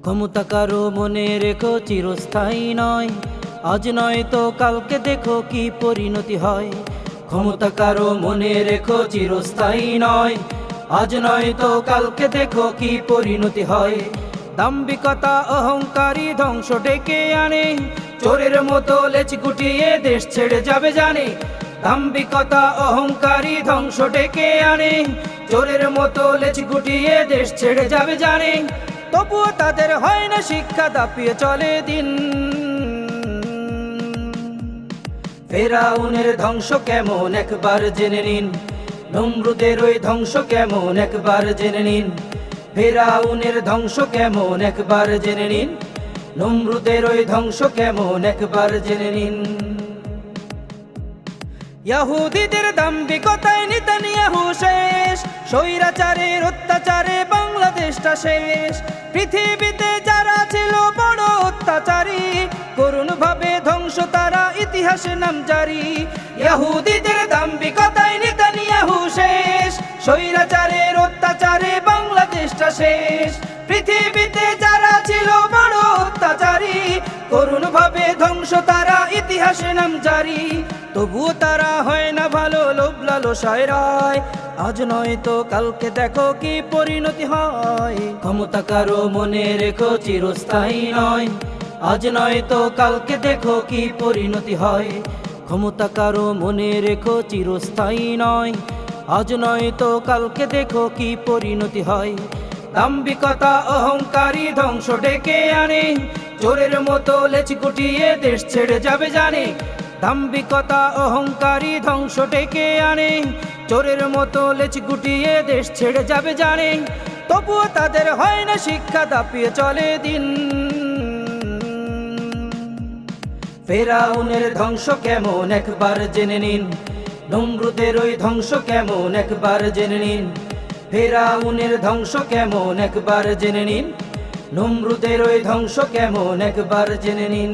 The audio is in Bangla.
ক্ষমতা কারো মনে রেখো চিরস্থায়ী নয়, আজ নয় তো কালকে দেখো কি পরিণতি হয়। ক্ষমতা কারো মনে রেখো চিরস্থায়ী নয়, আজ নয় তো কালকে দেখো কি পরিণতি হয়। দাম্ভিকতা অহংকারী ধ্বংস ডেকে আনে, চোরের মতো লেজ গুটিয়ে দেশ ছেড়ে যাবে জানে। দাম্ভিকতা অহংকারী ধ্বংস ডেকে আনে, চোরের মতো লেজ গুটিয়ে দেশ ছেড়ে যাবে জানে। তবুও তাদের হয় না শিক্ষা, দাপিয়ে চলে দিন। ফেরাউনের ধ্বংস কেমন একবার জেনে নিন, নমরুদের ওই ধ্বংস কেমন একবার জেনে নিন। ফেরাউনের ধ্বংস কেমন একবার জেনে নিন, নমরুদের ওই ধ্বংস কেমন একবার জেনে নিন। ইহুদিদের দাম্ভিকতায় নেতানিয়াহু শেষ, স্বৈরাচারের অত্যাচারে বাংলাদেশটা শেষ। পৃথিবীতে যারা ছিল বড় অত্যাচারী, করুণ ভাবে ধ্বংস তারা ইতিহাসে নাম জারি। ইহুদিদের দাম্ভিকতায় নেতানিয়াহু শেষ, স্বৈরাচারের অত্যাচারে বাংলাদেশটা শেষ। পৃথিবীতে যারা ছিল বড় অত্যাচারী, করুণ ভাবে ধ্বংস তারা ইতিহাসে নাম জারি। তবুও তারা হয় না ভালো, লোভ লালসায় রায়, আজ নয় তো কালকে দেখো কি পরিণতি হয়। ক্ষমতা কারো মনে রেখো চিরস্থায়ী নয়, আজ নয় তো কালকে দেখো কি পরিণতি হয়। ক্ষমতা কারো মনে রেখো চিরস্থায়ী নয়, আজ নয় তো কালকে দেখো কি পরিণতি হয়। দাম্ভিকতা অহংকারী ধ্বংস ডেকে আনে, চোরের মতো লেজ গুটিয়ে দেশ ছেড়ে যাবে জানে। দাম্ভিকতা অহংকারী ধ্বংস ডেকে আনে, চোরের মতো লেজ গুটিয়ে দেশ ছেড়ে যাবে জানে। তবুও তাদের হয় না শিক্ষা, দাপিয়ে চলে দিন। ফেরাউনের ধ্বংস কেমন একবার জেনে নিন, নমরুদের ওই ধ্বংস কেমন একবার জেনে নিন। ফেরাউনের ধ্বংস কেমন একবার জেনে নিন, নমরুদের ওই ধ্বংস কেমন একবার জেনে নিন।